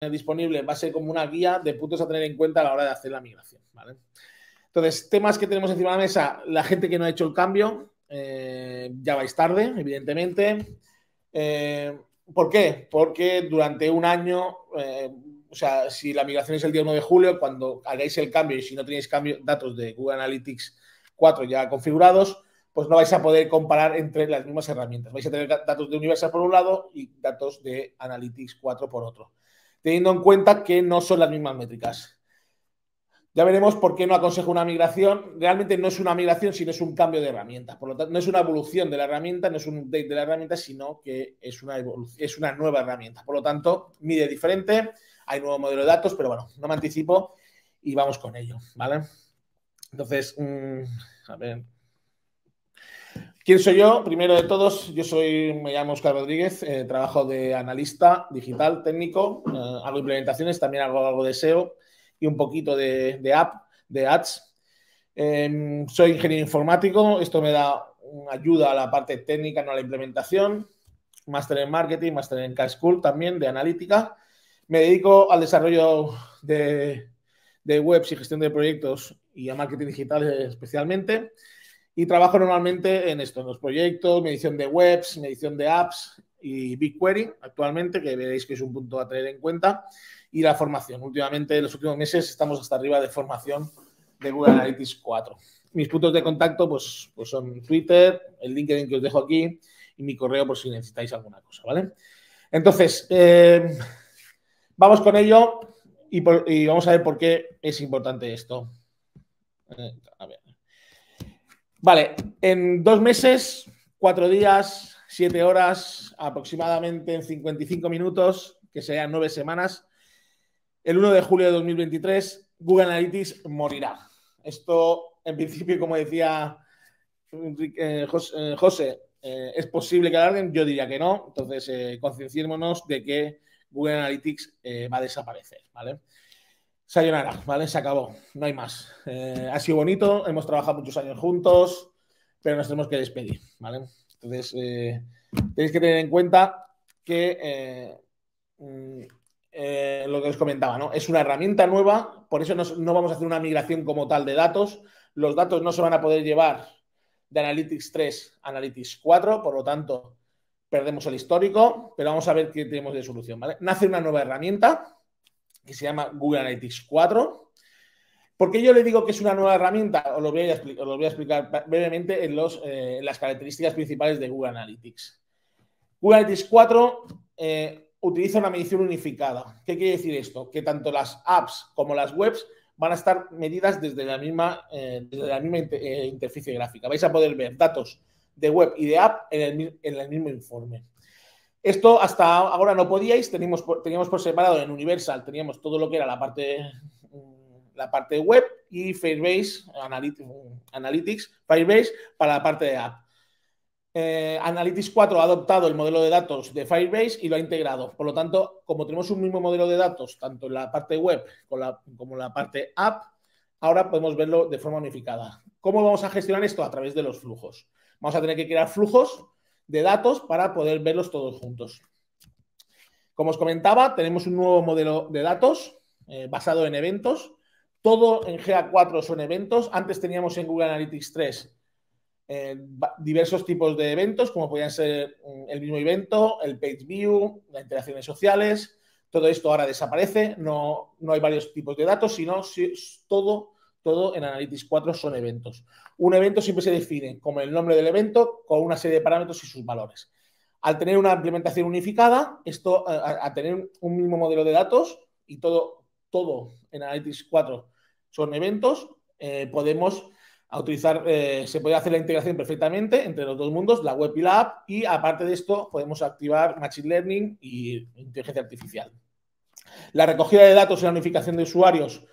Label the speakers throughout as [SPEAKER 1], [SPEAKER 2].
[SPEAKER 1] disponible va a ser como una guía de puntos a tener en cuenta a la hora de hacer la migración, ¿vale? Entonces, temas que tenemos encima de la mesa, la gente que no ha hecho el cambio, ya vais tarde, evidentemente. ¿Por qué? Porque durante un año, o sea, si la migración es el día 1 de julio, cuando hagáis el cambio y si no tenéis datos de Google Analytics 4 ya configurados, pues no vais a poder comparar entre las mismas herramientas. Vais a tener datos de Universal por un lado y datos de Analytics 4 por otro, teniendo en cuenta que no son las mismas métricas. Ya veremos por qué no aconsejo una migración. Realmente no es una migración, sino es un cambio de herramienta. Por lo tanto, no es una evolución de la herramienta, no es un update de la herramienta, sino que es una nueva herramienta. Por lo tanto, mide diferente, hay nuevo modelo de datos, pero bueno, no me anticipo y vamos con ello, ¿vale? Entonces, a ver. ¿Quién soy yo? Primero de todos, me llamo Óscar Rodríguez, trabajo de analista digital técnico, hago implementaciones, también hago algo de SEO y un poquito de ads. Soy ingeniero informático, esto me da ayuda a la parte técnica, no a la implementación. Máster en marketing, máster en K-School también, de analítica. Me dedico al desarrollo de webs y gestión de proyectos y a marketing digital especialmente. Y trabajo normalmente en esto, en los proyectos, medición de webs, medición de apps y BigQuery actualmente, que veréis que es un punto a tener en cuenta. Y la formación. Últimamente, en los últimos meses, estamos hasta arriba de formación de Google Analytics 4. Mis puntos de contacto pues son Twitter, el LinkedIn que os dejo aquí y mi correo por si necesitáis alguna cosa, ¿vale? Entonces, vamos con ello y vamos a ver por qué es importante esto. A ver. Vale, en 2 meses, 4 días, 7 horas, aproximadamente en 55 minutos, que serían 9 semanas, el 1 de julio de 2023, Google Analytics morirá. Esto, en principio, como decía José, ¿es posible que alarguen? Yo diría que no. Entonces, concienciémonos de que Google Analytics va a desaparecer, ¿vale? Sayonara, ¿vale? Se acabó, no hay más. Ha sido bonito, hemos trabajado muchos años juntos, pero nos tenemos que despedir, ¿vale? Entonces, tenéis que tener en cuenta que lo que os comentaba, ¿no? Es una herramienta nueva, por eso no vamos a hacer una migración como tal de datos. Los datos no se van a poder llevar de Analytics 3 a Analytics 4, por lo tanto, perdemos el histórico, pero vamos a ver qué tenemos de solución, ¿vale? Nace una nueva herramienta que se llama Google Analytics 4. ¿Por qué yo le digo que es una nueva herramienta? Os lo voy a explicar brevemente en las características principales de Google Analytics. Google Analytics 4 utiliza una medición unificada. ¿Qué quiere decir esto? Que tanto las apps como las webs van a estar medidas desde la misma interfaz gráfica. Vais a poder ver datos de web y de app en el mismo informe. Esto hasta ahora no podíais, teníamos por separado en Universal, teníamos todo lo que era la parte web y Firebase, Analytics, Firebase para la parte de app. Analytics 4 ha adoptado el modelo de datos de Firebase y lo ha integrado. Por lo tanto, como tenemos un mismo modelo de datos, tanto en la parte web como en la parte app, ahora podemos verlo de forma unificada. ¿Cómo vamos a gestionar esto? A través de los flujos. Vamos a tener que crear flujos de datos para poder verlos todos juntos. Como os comentaba, tenemos un nuevo modelo de datos basado en eventos. Todo en GA4 son eventos. Antes teníamos en Google Analytics 3 diversos tipos de eventos, como podían ser el mismo evento, el page view, las interacciones sociales. Todo esto ahora desaparece. No hay varios tipos de datos, sino todo en Analytics 4 son eventos. Un evento siempre se define como el nombre del evento con una serie de parámetros y sus valores. Al tener una implementación unificada, a tener un mismo modelo de datos y todo en Analytics 4 son eventos, podemos utilizar, se puede hacer la integración perfectamente entre los dos mundos, la web y la app, y aparte de esto podemos activar Machine Learning y inteligencia artificial. La recogida de datos y la unificación de usuarios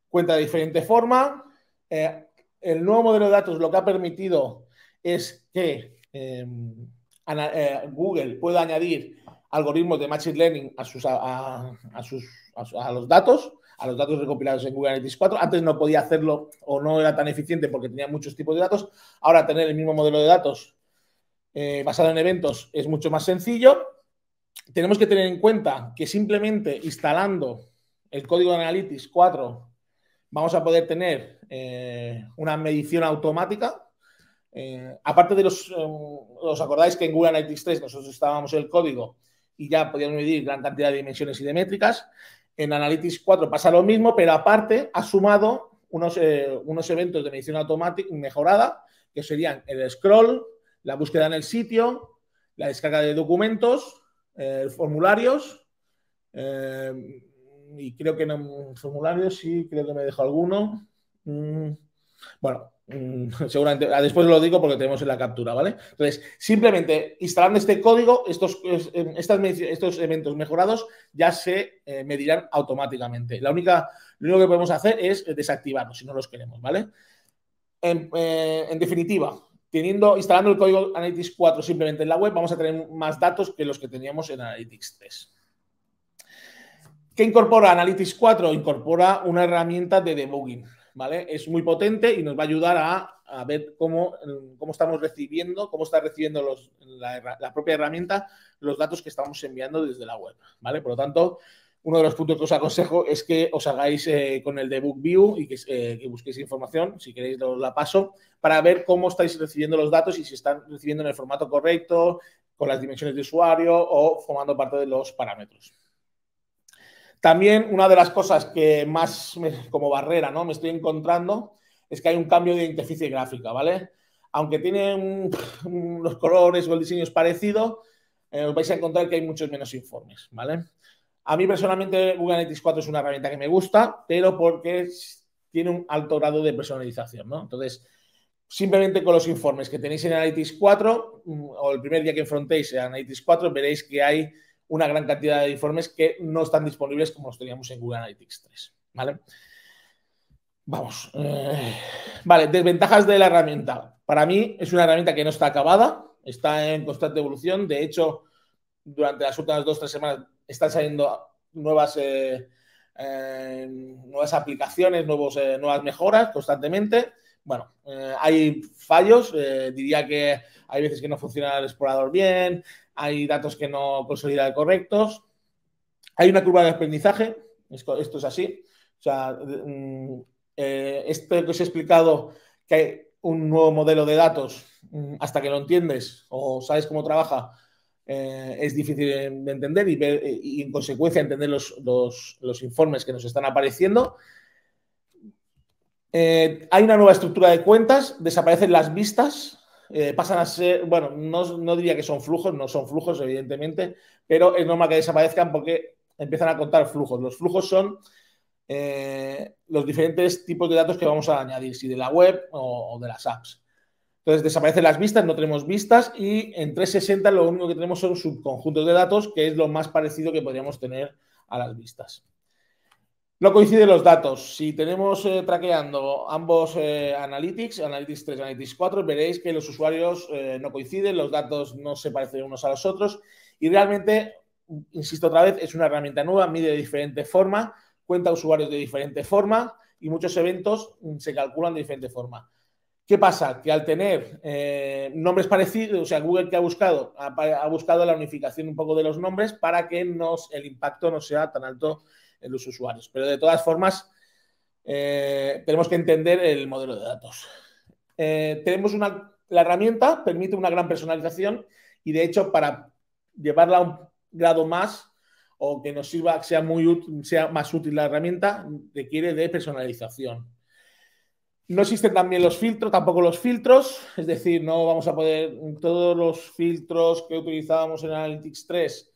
[SPEAKER 1] cuenta de diferente forma. El nuevo modelo de datos lo que ha permitido es que Google pueda añadir algoritmos de Machine Learning a los datos recopilados en Google Analytics 4. Antes no podía hacerlo o no era tan eficiente porque tenía muchos tipos de datos. Ahora tener el mismo modelo de datos basado en eventos es mucho más sencillo. tenemos que tener en cuenta que simplemente instalando el código de Analytics 4 vamos a poder tener una medición automática. Aparte de os acordáis que en Google Analytics 3 nosotros instábamos el código y ya podíamos medir gran cantidad de dimensiones y de métricas. En Analytics 4 pasa lo mismo, pero aparte ha sumado unos eventos de medición automática mejorada, que serían el scroll, la búsqueda en el sitio, la descarga de documentos, formularios, y creo que no formularios, sí, creo que me dejo alguno. Bueno, seguramente después lo digo porque tenemos en la captura, ¿vale? Entonces, simplemente instalando este código, estos eventos mejorados ya se medirán automáticamente. Lo único que podemos hacer es desactivarlos si no los queremos, ¿vale? En definitiva, instalando el código Analytics 4 simplemente en la web, vamos a tener más datos que los que teníamos en Analytics 3. ¿Qué incorpora Analytics 4? Incorpora una herramienta de debugging, ¿vale? Es muy potente y nos va a ayudar a ver cómo estamos recibiendo, cómo está recibiendo la propia herramienta los datos que estamos enviando desde la web, ¿vale? Por lo tanto, uno de los puntos que os aconsejo es que os hagáis con el Debug View y que busquéis información, si queréis os la paso, para ver cómo estáis recibiendo los datos y si están recibiendo en el formato correcto, con las dimensiones de usuario o formando parte de los parámetros. También una de las cosas que más como barrera, ¿no?, me estoy encontrando es que hay un cambio de interfaz gráfica, ¿vale? Aunque tienen los colores o el diseño es parecido, os vais a encontrar que hay muchos menos informes, ¿vale? A mí personalmente Google Analytics 4 es una herramienta que me gusta, pero porque tiene un alto grado de personalización, ¿no? Entonces, simplemente con los informes que tenéis en Analytics 4 o el primer día que enfrentéis en Analytics 4 veréis que hay una gran cantidad de informes que no están disponibles como los teníamos en Google Analytics 3, ¿vale? Vamos. Vale, desventajas de la herramienta. Para mí es una herramienta que no está acabada, está en constante evolución. De hecho, durante las últimas 2 o 3 semanas están saliendo nuevas aplicaciones, nuevas mejoras constantemente. Bueno, hay fallos. Diría que hay veces que no funciona el explorador bien, hay datos que no consolidan correctos. Hay una curva de aprendizaje, esto es así. O sea, esto que os he explicado, que hay un nuevo modelo de datos, hasta que lo entiendes o sabes cómo trabaja, es difícil de entender y en consecuencia entender los informes que nos están apareciendo. Hay una nueva estructura de cuentas, desaparecen las vistas, pasan a ser, bueno, no diría que son flujos, no son flujos, evidentemente, pero es normal que desaparezcan porque empiezan a contar flujos. Los flujos son los diferentes tipos de datos que vamos a añadir, si de la web o de las apps. Entonces desaparecen las vistas, no tenemos vistas y en 360 lo único que tenemos son subconjuntos de datos, que es lo más parecido que podríamos tener a las vistas. No coinciden los datos. Si tenemos traqueando ambos Analytics 3 y Analytics 4, veréis que los usuarios no coinciden, los datos no se parecen unos a los otros y realmente, insisto otra vez, es una herramienta nueva, mide de diferente forma, cuenta usuarios de diferente forma y muchos eventos se calculan de diferente forma. ¿Qué pasa? Que al tener nombres parecidos, o sea, Google que ha buscado la unificación un poco de los nombres para que el impacto no sea tan alto en los usuarios. Pero de todas formas, tenemos que entender el modelo de datos. La herramienta permite una gran personalización y, de hecho, para llevarla a un grado más o que nos sirva, sea más útil la herramienta, requiere de personalización. No existen también tampoco los filtros, es decir, no vamos a poder, todos los filtros que utilizábamos en Analytics 3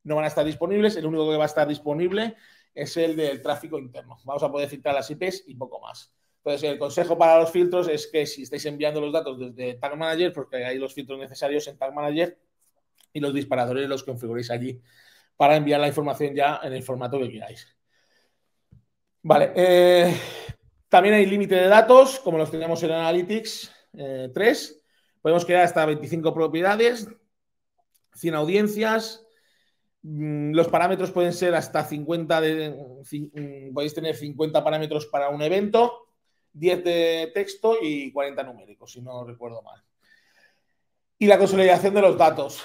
[SPEAKER 1] no van a estar disponibles, el único que va a estar disponible es el del tráfico interno. Vamos a poder filtrar las IPs y poco más. Entonces, el consejo para los filtros es que si estáis enviando los datos desde Tag Manager, porque hay los filtros necesarios en Tag Manager y los disparadores los configuréis allí para enviar la información ya en el formato que queráis. Vale, también hay límite de datos, como los teníamos en Analytics 3. Podemos crear hasta 25 propiedades, 100 audiencias. Los parámetros pueden ser hasta 50, podéis tener 50 parámetros para un evento, 10 de texto y 40 numéricos, si no recuerdo mal. Y la consolidación de los datos.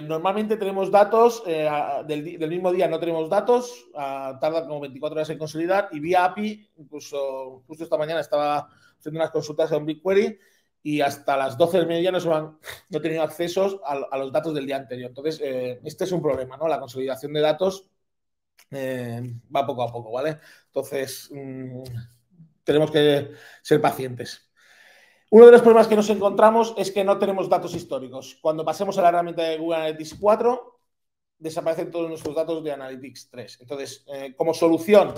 [SPEAKER 1] Normalmente tenemos datos, del mismo día no tenemos datos, tarda como 24 horas en consolidar, y vía API, incluso justo esta mañana estaba haciendo unas consultas en BigQuery y hasta las 12 del mediodía no he tenido accesos a los datos del día anterior. Entonces, este es un problema, ¿no? La consolidación de datos va poco a poco, ¿vale? Entonces, tenemos que ser pacientes. Uno de los problemas que nos encontramos es que no tenemos datos históricos. Cuando pasemos a la herramienta de Google Analytics 4, desaparecen todos nuestros datos de Analytics 3. Entonces, como solución,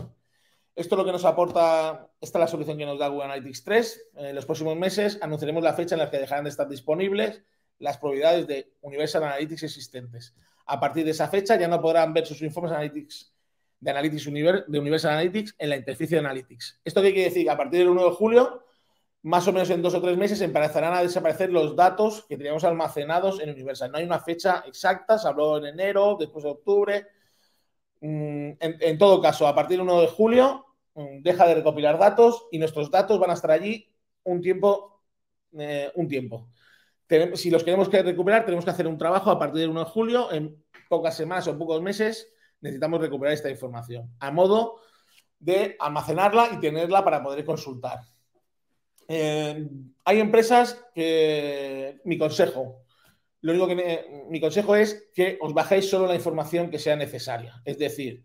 [SPEAKER 1] esto es lo que nos aporta, esta es la solución que nos da Google Analytics 3. En los próximos meses anunciaremos la fecha en la que dejarán de estar disponibles las propiedades de Universal Analytics existentes. A partir de esa fecha ya no podrán ver sus informes de Universal Analytics en la interfaz de Analytics. ¿Esto qué quiere decir? A partir del 1 de julio, más o menos en 2 o 3 meses, empezarán a desaparecer los datos que teníamos almacenados en Universal. No hay una fecha exacta, se habló en enero, después de octubre. En todo caso, a partir del 1 de julio, deja de recopilar datos y nuestros datos van a estar allí un tiempo. Si los queremos recuperar, tenemos que hacer un trabajo a partir del 1 de julio. En pocas semanas o pocos meses necesitamos recuperar esta información, a modo de almacenarla y tenerla para poder consultar. Hay empresas que mi consejo es que os bajéis solo la información que sea necesaria. Es decir,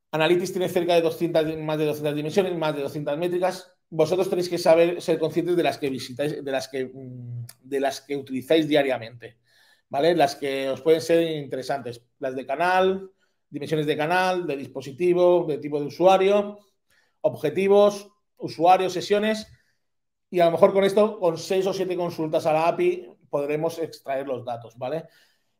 [SPEAKER 1] Analytics tiene cerca de más de 200 dimensiones, más de 200 métricas. Vosotros tenéis que ser conscientes de las que visitáis, de las que utilizáis diariamente, ¿vale? Las que os pueden ser interesantes. Las de canal, dimensiones de canal, de dispositivo, de tipo de usuario, objetivos, usuarios, sesiones. Y a lo mejor con esto, con 6 o 7 consultas a la API, podremos extraer los datos, ¿vale?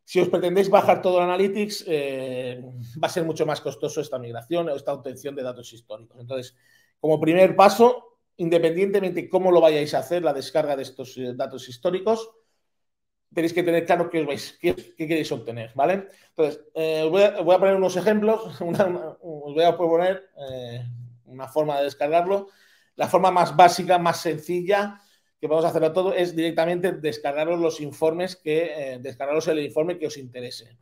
[SPEAKER 1] Si os pretendéis bajar todo el Analytics, va a ser mucho más costoso esta migración o esta obtención de datos históricos. Entonces, como primer paso, independientemente de cómo lo vayáis a hacer, la descarga de estos datos históricos, tenéis que tener claro qué queréis obtener, ¿vale? Entonces, os voy a poner unos ejemplos, os voy a proponer una forma de descargarlo. La forma más básica, más sencilla que podemos hacerlo todo es directamente descargaros los informes, descargaros el informe que os interese.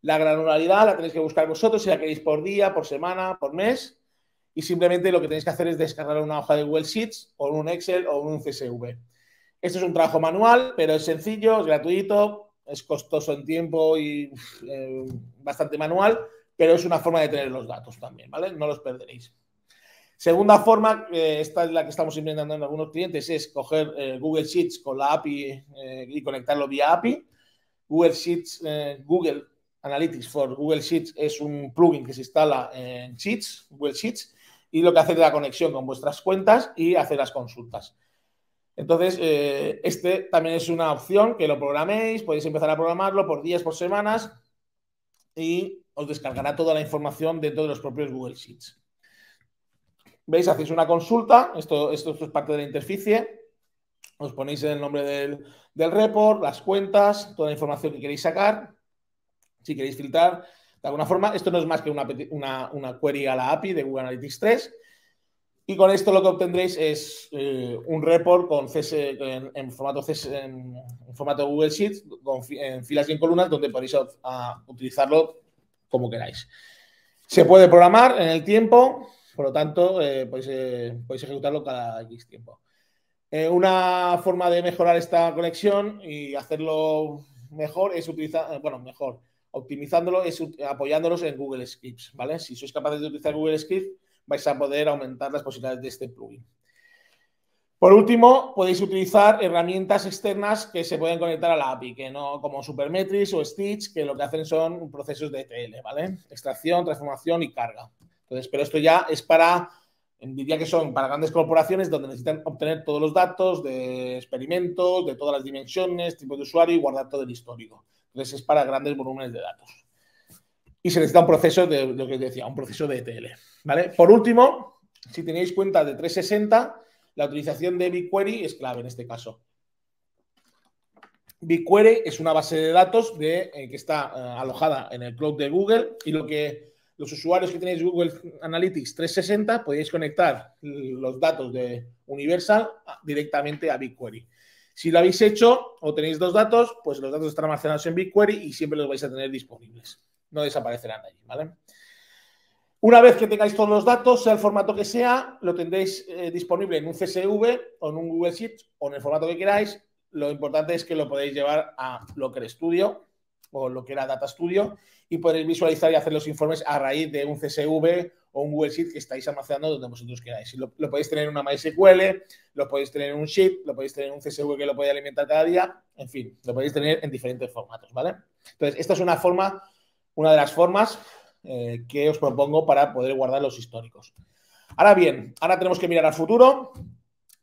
[SPEAKER 1] La granularidad la tenéis que buscar vosotros, si la queréis por día, por semana, por mes, y simplemente lo que tenéis que hacer es descargar una hoja de Google Sheets o un Excel o un CSV. Esto es un trabajo manual, pero es sencillo, es gratuito, es costoso en tiempo y bastante manual, pero es una forma de tener los datos también, ¿vale? No los perderéis. Segunda forma, esta es la que estamos implementando en algunos clientes, es coger Google Sheets con la API y conectarlo vía API. Google Sheets, Google Analytics for Google Sheets es un plugin que se instala en Sheets, Google Sheets, y lo que hace es la conexión con vuestras cuentas y hacer las consultas. Entonces, este también es una opción que lo programéis, podéis empezar a programarlo por días, por semanas, y os descargará toda la información dentro de los propios Google Sheets. ¿Veis? Hacéis una consulta, esto es parte de la interficie, os ponéis el nombre del report, las cuentas, toda la información que queréis sacar, si queréis filtrar de alguna forma. Esto no es más que una query a la API de Google Analytics 3, y con esto lo que obtendréis es un report en formato Google Sheets, en filas y en columnas, donde podéis utilizarlo como queráis. Se puede programar en el tiempo. Por lo tanto, podéis ejecutarlo cada X tiempo. Una forma de mejorar esta conexión y hacerlo mejor es optimizándolo, es apoyándolos en Google Scripts, ¿vale? Si sois capaces de utilizar Google Scripts, vais a poder aumentar las posibilidades de este plugin. Por último, podéis utilizar herramientas externas que se pueden conectar a la API, como Supermetrics o Stitch, que lo que hacen son procesos de ETL, ¿vale? Extracción, transformación y carga. Entonces, pero esto ya es diría que son para grandes corporaciones donde necesitan obtener todos los datos de experimentos, de todas las dimensiones, tipo de usuario y guardar todo el histórico. Entonces, es para grandes volúmenes de datos. Y se necesita un proceso de lo que os decía, un proceso de ETL, ¿vale? Por último, si tenéis cuenta de 360, la utilización de BigQuery es clave en este caso. BigQuery es una base de datos que está alojada en el cloud de Google, y los usuarios que tenéis Google Analytics 360 podéis conectar los datos de Universal directamente a BigQuery. Si lo habéis hecho o tenéis dos datos, pues los datos están almacenados en BigQuery y siempre los vais a tener disponibles. No desaparecerán de allí, ¿vale? Una vez que tengáis todos los datos, sea el formato que sea, lo tendréis disponible en un CSV o en un Google Sheets o en el formato que queráis. Lo importante es que lo podéis llevar a Locker Studio o lo que era Data Studio y podréis visualizar y hacer los informes a raíz de un CSV o un Google Sheet que estáis almacenando donde vosotros queráis. Lo podéis tener en una MySQL, lo podéis tener en un Sheet, lo podéis tener en un CSV que lo podéis alimentar cada día, en fin, lo podéis tener en diferentes formatos, ¿vale? Entonces, esta es una de las formas que os propongo para poder guardar los históricos. Ahora bien, ahora tenemos que mirar al futuro,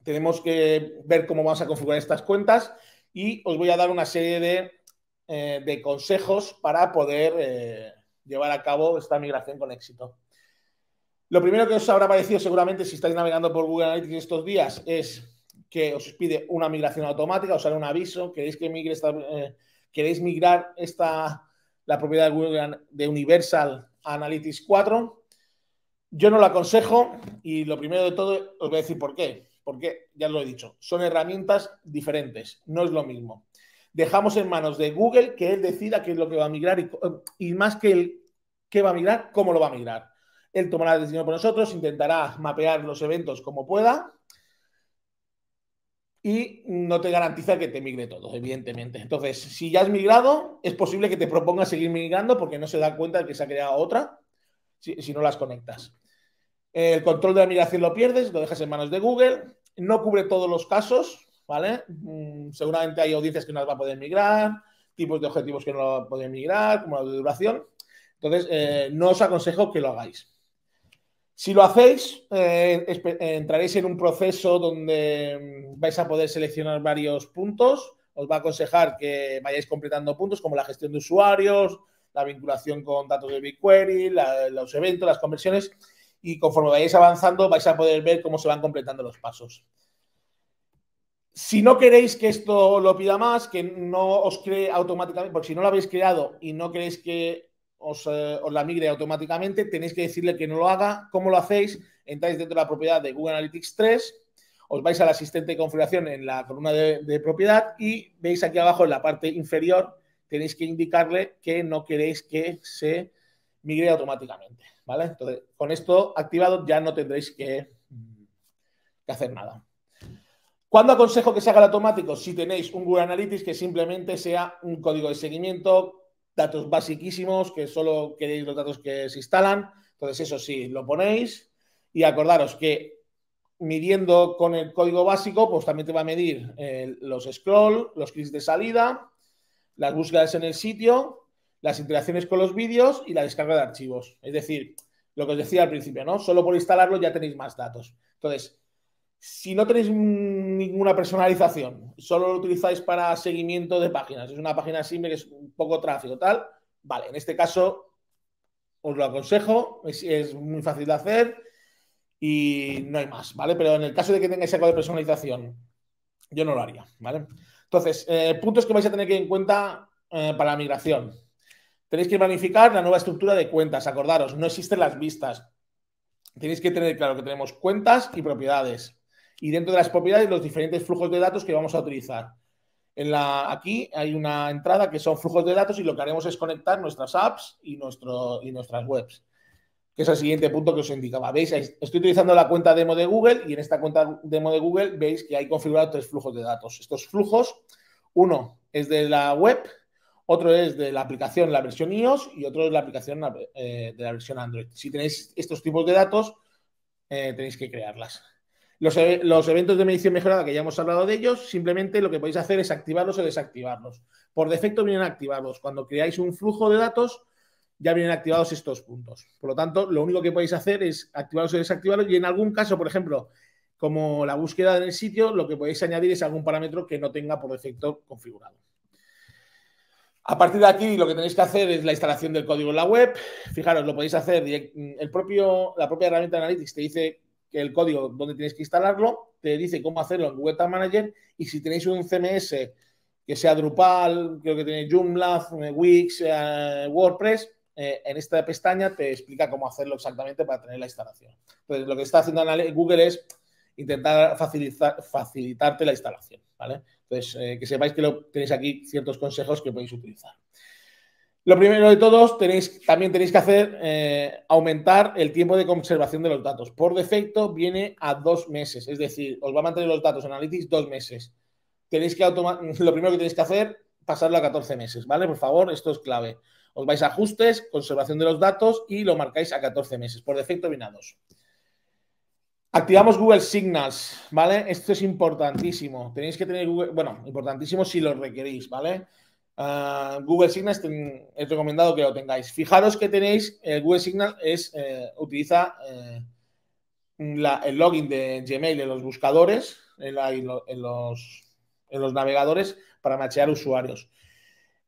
[SPEAKER 1] tenemos que ver cómo vamos a configurar estas cuentas y os voy a dar una serie de consejos para poder llevar a cabo esta migración con éxito. Lo primero que os habrá parecido seguramente si estáis navegando por Google Analytics estos días es que os pide una migración automática, os sale un aviso, queréis migrar la propiedad de Google de Universal Analytics 4. Yo no lo aconsejo y lo primero de todo os voy a decir por qué. Porque, ya lo he dicho, son herramientas diferentes, no es lo mismo. Dejamos en manos de Google que él decida qué es lo que va a migrar y más que él qué va a migrar, cómo lo va a migrar. Él tomará la decisión por nosotros, intentará mapear los eventos como pueda y no te garantiza que te migre todo, evidentemente. Entonces, si ya has migrado, es posible que te proponga seguir migrando porque no se da cuenta de que se ha creado otra si no las conectas. El control de la migración lo pierdes, lo dejas en manos de Google. No cubre todos los casos, ¿vale? Seguramente hay audiencias que no las va a poder migrar, tipos de objetivos que no lo van a poder migrar, como la de duración. Entonces, no os aconsejo que lo hagáis. Si lo hacéis, entraréis en un proceso donde vais a poder seleccionar varios puntos. Os va a aconsejar que vayáis completando puntos como la gestión de usuarios, la vinculación con datos de BigQuery, los eventos, las conversiones, y conforme vayáis avanzando vais a poder ver cómo se van completando los pasos. Si no queréis que esto lo pida más, que no os cree automáticamente, porque si no lo habéis creado y no queréis que os la migre automáticamente, tenéis que decirle que no lo haga. ¿Cómo lo hacéis? Entráis dentro de la propiedad de Google Analytics 3, os vais al asistente de configuración en la columna de propiedad y veis aquí abajo en la parte inferior, tenéis que indicarle que no queréis que se migre automáticamente, ¿vale? Entonces, con esto activado ya no tendréis que hacer nada. ¿Cuándo aconsejo que se haga el automático? Si tenéis un Google Analytics que simplemente sea un código de seguimiento, datos basiquísimos, que solo queréis los datos que se instalan. Entonces, eso sí, lo ponéis y acordaros que midiendo con el código básico, pues también te va a medir los scroll, los clics de salida, las búsquedas en el sitio, las interacciones con los vídeos y la descarga de archivos. Es decir, lo que os decía al principio, ¿no? Solo por instalarlo ya tenéis más datos. Entonces, si no tenéis ninguna personalización, solo lo utilizáis para seguimiento de páginas, es una página simple que es un poco tráfico, tal, vale, en este caso os lo aconsejo, es muy fácil de hacer y no hay más, ¿vale? Pero en el caso de que tengáis algo de personalización, yo no lo haría, ¿vale? Entonces, puntos que vais a tener que ir en cuenta para la migración. Tenéis que planificar la nueva estructura de cuentas, acordaros, no existen las vistas. Tenéis que tener claro que tenemos cuentas y propiedades. Y dentro de las propiedades los diferentes flujos de datos que vamos a utilizar. Aquí hay una entrada que son flujos de datos y lo que haremos es conectar nuestras apps y nuestras webs, que es el siguiente punto que os indicaba. ¿Veis? Estoy utilizando la cuenta demo de Google y en esta cuenta demo de Google veis que hay configurado 3 flujos de datos. Estos flujos, uno es de la web, otro es de la aplicación, la versión iOS, y otro es la aplicación de la versión Android. Si tenéis estos tipos de datos, tenéis que crearlas. Los eventos de medición mejorada, que ya hemos hablado de ellos, simplemente lo que podéis hacer es activarlos o desactivarlos. Por defecto vienen activados. Cuando creáis un flujo de datos, ya vienen activados estos puntos. Por lo tanto, lo único que podéis hacer es activarlos o desactivarlos y en algún caso, por ejemplo, como la búsqueda en el sitio, lo que podéis añadir es algún parámetro que no tenga por defecto configurado. A partir de aquí, lo que tenéis que hacer es la instalación del código en la web. Fijaros, lo podéis hacer. La propia herramienta de Analytics te dice que el código, dónde tenéis que instalarlo, te dice cómo hacerlo en Google Tag Manager y si tenéis un CMS que sea Drupal, creo que tenéis Joomla, Wix, WordPress, en esta pestaña te explica cómo hacerlo exactamente para tener la instalación. Entonces, lo que está haciendo Google es intentar facilitarte la instalación, ¿vale? Entonces, que sepáis que tenéis aquí ciertos consejos que podéis utilizar. Lo primero de todos, también tenéis que hacer aumentar el tiempo de conservación de los datos. Por defecto viene a 2 meses, es decir, os va a mantener los datos en Analytics 2 meses. Lo primero que tenéis que hacer, pasarlo a 14 meses, ¿vale? Por favor, esto es clave. Os vais a ajustes, conservación de los datos y lo marcáis a 14 meses. Por defecto viene a 2. Activamos Google Signals, ¿vale? Esto es importantísimo. Tenéis que tener Google, bueno, importantísimo si lo requerís, ¿vale? Google Signals es recomendado que lo tengáis. Fijaros que tenéis, Google Signal utiliza el login de Gmail en los buscadores, en los navegadores para machear usuarios.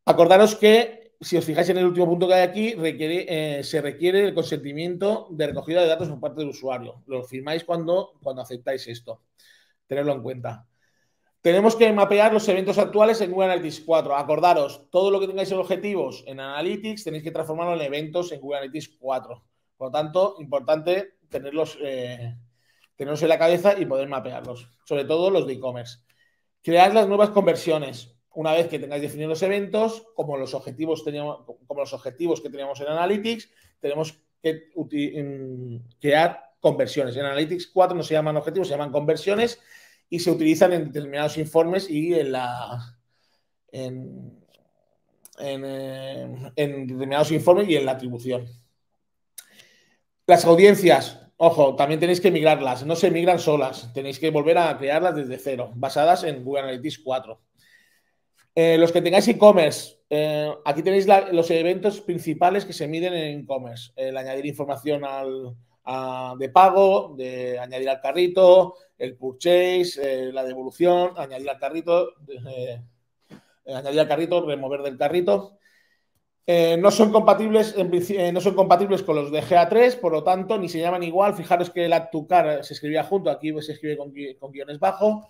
[SPEAKER 1] Acordaros que, si os fijáis en el último punto que hay aquí, se requiere el consentimiento de recogida de datos por parte del usuario. Lo firmáis cuando aceptáis esto. Tenedlo en cuenta. Tenemos que mapear los eventos actuales en Google Analytics 4. Acordaros, todo lo que tengáis en objetivos en Analytics tenéis que transformarlo en eventos en Google Analytics 4. Por lo tanto, importante tenerlos en la cabeza y poder mapearlos. Sobre todo los de e-commerce. Cread las nuevas conversiones. Una vez que tengáis definidos los eventos, como los objetivos que teníamos en Analytics, tenemos que crear conversiones. En Analytics 4 no se llaman objetivos, se llaman conversiones y se utilizan en determinados informes y en determinados informes y en la atribución. Las audiencias, ojo, también tenéis que migrarlas, no se migran solas, tenéis que volver a crearlas desde cero, basadas en Google Analytics 4. Los que tengáis e-commerce, aquí tenéis los eventos principales que se miden en e-commerce. El añadir información de pago, de añadir al carrito, el purchase, la devolución, añadir al carrito, remover del carrito. No son compatibles con los de GA3, por lo tanto, ni se llaman igual. Fijaros que el add to cart se escribía junto, aquí se escribe con guiones bajo.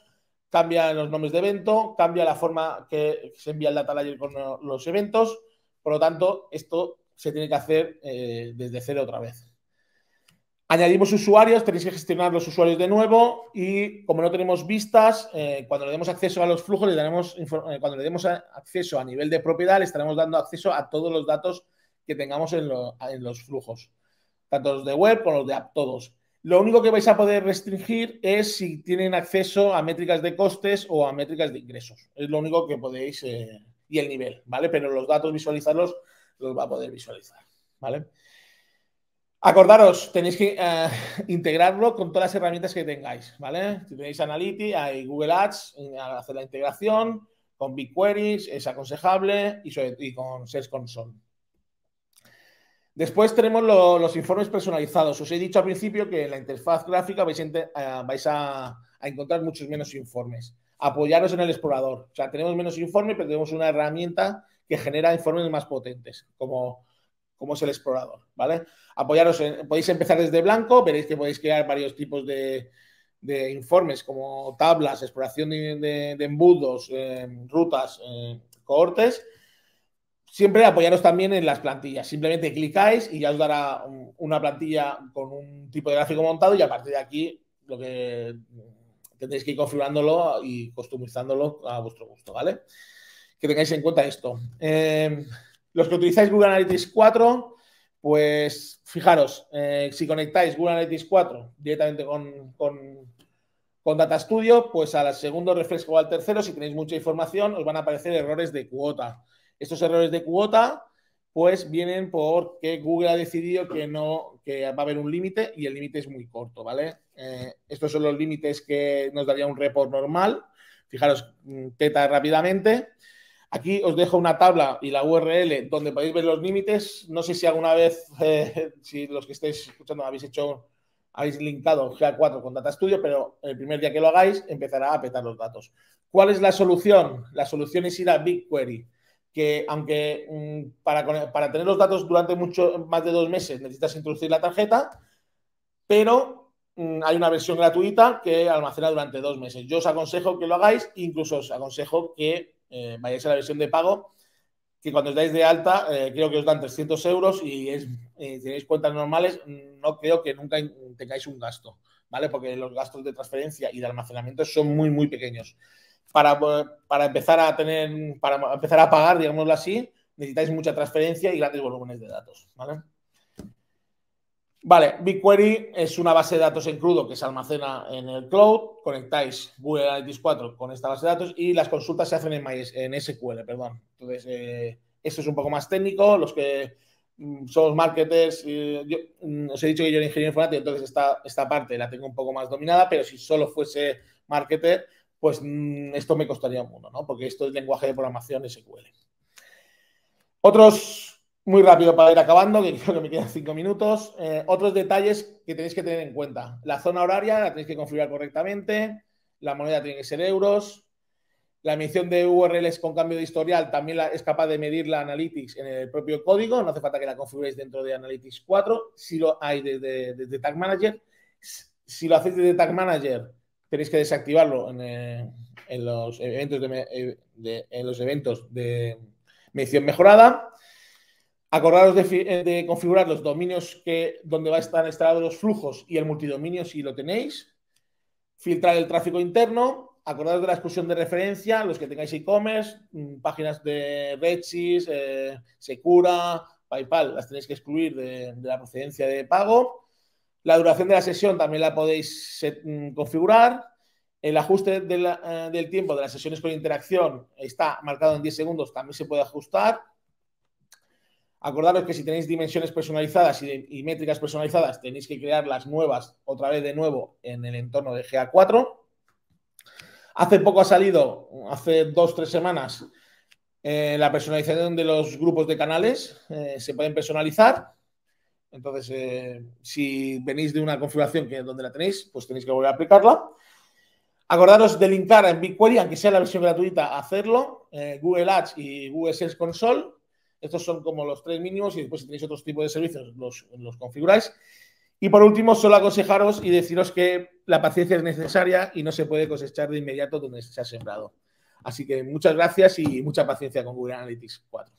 [SPEAKER 1] Cambia los nombres de evento, cambia la forma que se envía el data layer con los eventos. Por lo tanto, esto se tiene que hacer desde cero otra vez. Añadimos usuarios, tenéis que gestionar los usuarios de nuevo y como no tenemos vistas, cuando le demos acceso a los flujos, cuando le demos acceso a nivel de propiedad, le estaremos dando acceso a todos los datos que tengamos en los flujos, tanto los de web como los de app, todos. Lo único que vais a poder restringir es si tienen acceso a métricas de costes o a métricas de ingresos. Es lo único que podéis, y el nivel, ¿vale? Pero los datos visualizarlos los va a poder visualizar, ¿vale? Acordaros, tenéis que integrarlo con todas las herramientas que tengáis, ¿vale? Si tenéis Analytics, hay Google Ads, hacer la integración, con BigQuery, es aconsejable, y con Search Console. Después tenemos los informes personalizados. Os he dicho al principio que en la interfaz gráfica vais a encontrar muchos menos informes. Apoyaros en el explorador. O sea, tenemos menos informes, pero tenemos una herramienta que genera informes más potentes, como es el explorador, ¿vale? Apoyaros, podéis empezar desde blanco, veréis que podéis crear varios tipos de informes, como tablas, exploración de embudos, rutas, cohortes. Siempre apoyaros también en las plantillas. Simplemente clicáis y ya os dará una plantilla con un tipo de gráfico montado y a partir de aquí lo que tendréis que ir configurándolo y customizándolo a vuestro gusto, ¿vale? Que tengáis en cuenta esto. Los que utilizáis Google Analytics 4, pues fijaros, si conectáis Google Analytics 4 directamente con Data Studio, pues al segundo refresco o al tercero, si tenéis mucha información, os van a aparecer errores de cuota. Estos errores de cuota, pues vienen porque Google ha decidido que va a haber un límite y el límite es muy corto, ¿vale? Estos son los límites que nos daría un report normal. Fijaros, teta rápidamente. Aquí os dejo una tabla y la URL donde podéis ver los límites. No sé si alguna vez, si los que estáis escuchando habéis linkado GA4 con Data Studio, pero el primer día que lo hagáis empezará a petar los datos. ¿Cuál es la solución? La solución es ir a BigQuery, que aunque para tener los datos durante más de 2 meses necesitas introducir la tarjeta, pero hay una versión gratuita que almacena durante 2 meses. Yo os aconsejo que lo hagáis, incluso os aconsejo que vayáis a la versión de pago, que cuando os dais de alta, creo que os dan 300 euros y si tenéis cuentas normales, no creo que nunca tengáis un gasto. ¿vale? Porque los gastos de transferencia y de almacenamiento son muy, muy pequeños. Para empezar a pagar, digámoslo así, necesitáis mucha transferencia y grandes volúmenes de datos, ¿vale? Vale, BigQuery es una base de datos en crudo que se almacena en el cloud. Conectáis Google Analytics 4 con esta base de datos y las consultas se hacen en SQL, perdón. Entonces, esto es un poco más técnico. Los que somos marketers, yo os he dicho que yo era ingeniero informático, entonces esta parte la tengo un poco más dominada, pero si solo fuese marketer, pues esto me costaría un mundo, ¿no? Porque esto es lenguaje de programación SQL. Otros, muy rápido para ir acabando, que creo que me quedan 5 minutos. Otros detalles que tenéis que tener en cuenta. La zona horaria la tenéis que configurar correctamente. La moneda tiene que ser euros. La emisión de URLs con cambio de historial también es capaz de medir la Analytics en el propio código. No hace falta que la configuréis dentro de Analytics 4. Si lo hay desde Tag Manager. Si lo hacéis desde Tag Manager, tenéis que desactivarlo en los eventos de medición mejorada. Acordaros de configurar los dominios donde va a estar instalados los flujos y el multidominio si lo tenéis. Filtrar el tráfico interno. Acordaros de la exclusión de referencia, los que tengáis e-commerce, páginas de Redsys, Secura, PayPal, las tenéis que excluir de la procedencia de pago. La duración de la sesión también la podéis configurar. El ajuste del tiempo de las sesiones con interacción está marcado en 10 segundos, también se puede ajustar. Acordaros que si tenéis dimensiones personalizadas y métricas personalizadas, tenéis que crear las nuevas otra vez de nuevo en el entorno de GA4. Hace poco ha salido, hace 2-3 semanas, la personalización de los grupos de canales. Se pueden personalizar. Entonces, si venís de una configuración donde la tenéis, pues tenéis que volver a aplicarla. Acordaros de linkar en BigQuery, aunque sea la versión gratuita, hacerlo. Google Ads y Google Search Console. Estos son como los 3 mínimos y después si tenéis otros tipos de servicios los configuráis. Y por último, solo aconsejaros y deciros que la paciencia es necesaria y no se puede cosechar de inmediato donde se ha sembrado. Así que muchas gracias y mucha paciencia con Google Analytics 4.